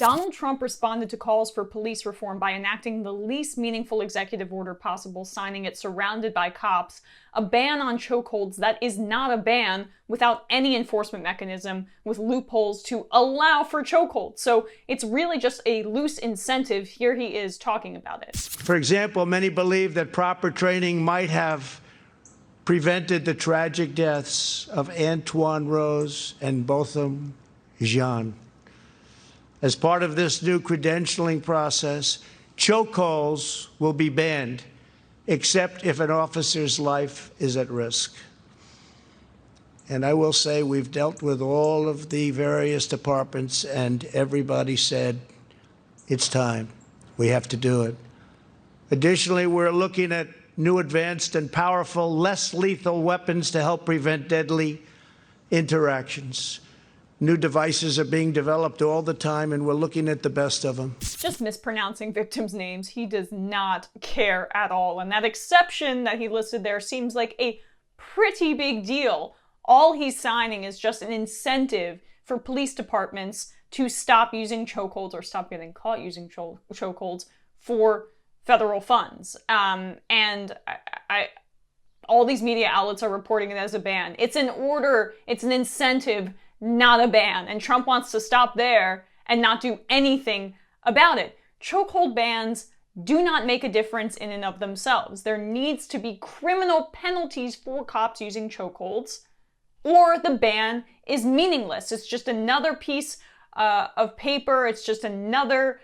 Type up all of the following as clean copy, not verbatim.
Donald Trump responded to calls for police reform by enacting the least meaningful executive order possible, signing it surrounded by cops, a ban on chokeholds that is not a ban without any enforcement mechanism, with loopholes to allow for chokeholds. So it's really just a loose incentive. Here he is talking about it. For example, many believe that proper training might have prevented the tragic deaths of Antoine Rose and Botham Jean. As part of this new credentialing process, chokeholds will be banned, except if an officer's life is at risk. And I will say we've dealt with all of the various departments, and everybody said, it's time. We have to do it. Additionally, we're looking at new advanced and powerful, less lethal weapons to help prevent deadly interactions. New devices are being developed all the time, and we're looking at the best of them. Just mispronouncing victims' names. He does not care at all. And that exception that he listed there seems like a pretty big deal. All he's signing is just an incentive for police departments to stop using chokeholds or stop getting caught using chokeholds for federal funds. And all these media outlets are reporting it as a ban. It's an order, it's an incentive, not a ban. And Trump wants to stop there and not do anything about it. Chokehold bans do not make a difference in and of themselves. There needs to be criminal penalties for cops using chokeholds, or the ban is meaningless. It's just another piece of paper. It's just another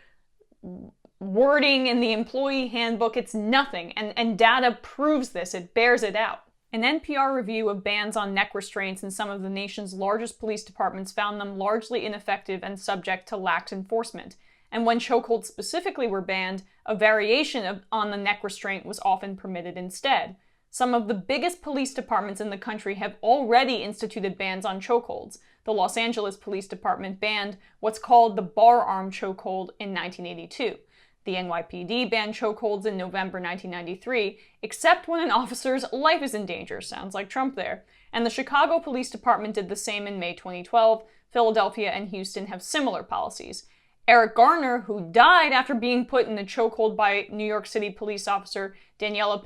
wording in the employee handbook. It's nothing. And data proves this. It bears it out. An NPR review of bans on neck restraints in some of the nation's largest police departments found them largely ineffective and subject to lax enforcement. And when chokeholds specifically were banned, a variation on the neck restraint was often permitted instead. Some of the biggest police departments in the country have already instituted bans on chokeholds. The Los Angeles Police Department banned what's called the bar arm chokehold in 1982. The NYPD banned chokeholds in November 1993, except when an officer's life is in danger. Sounds like Trump there. And the Chicago Police Department did the same in May 2012. Philadelphia and Houston have similar policies. Eric Garner, who died after being put in a chokehold by New York City police officer Daniela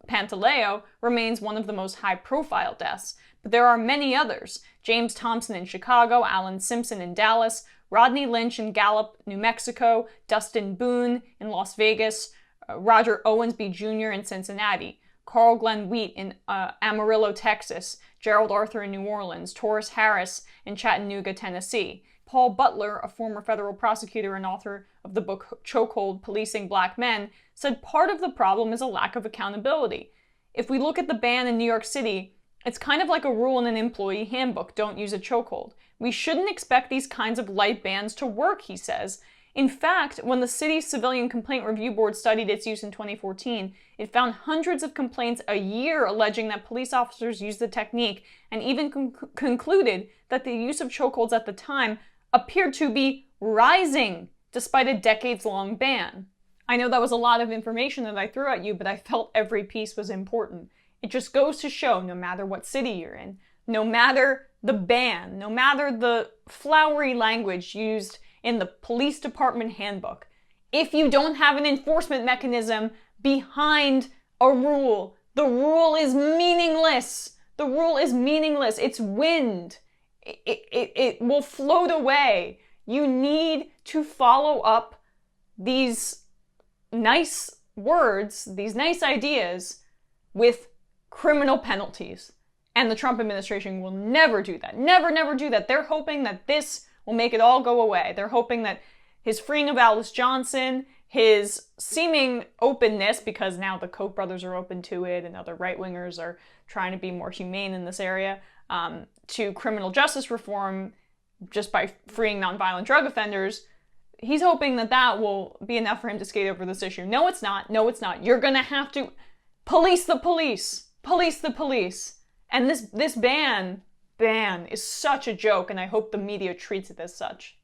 Pantaleo, remains one of the most high-profile deaths. But there are many others. James Thompson in Chicago, Alan Simpson in Dallas, Rodney Lynch in Gallup, New Mexico, Dustin Boone in Las Vegas, Roger Owensby Jr. in Cincinnati, Carl Glenn Wheat in Amarillo, Texas, Gerald Arthur in New Orleans, Taurus Harris in Chattanooga, Tennessee. Paul Butler, a former federal prosecutor and author of the book Chokehold: Policing Black Men, said part of the problem is a lack of accountability. If we look at the ban in New York City, it's kind of like a rule in an employee handbook: don't use a chokehold. We shouldn't expect these kinds of light bans to work, he says. In fact, when the city's Civilian Complaint Review Board studied its use in 2014, it found hundreds of complaints a year alleging that police officers used the technique, and even concluded that the use of chokeholds at the time appeared to be rising despite a decades-long ban. I know that was a lot of information that I threw at you, but I felt every piece was important. It just goes to show, no matter what city you're in, no matter the ban, no matter the flowery language used in the police department handbook, if you don't have an enforcement mechanism behind a rule, the rule is meaningless. The rule is meaningless. It's wind. It will float away. You need to follow up these nice words, these nice ideas, with criminal penalties. And the Trump administration will never do that. Never, never do that. They're hoping that this will make it all go away. They're hoping that his freeing of Alice Johnson, his seeming openness, because now the Koch brothers are open to it and other right-wingers are trying to be more humane in this area, to criminal justice reform just by freeing nonviolent drug offenders, he's hoping that that will be enough for him to skate over this issue. No, it's not. No, it's not. You're going to have to police the police. Police the police. And this ban is such a joke, and I hope the media treats it as such.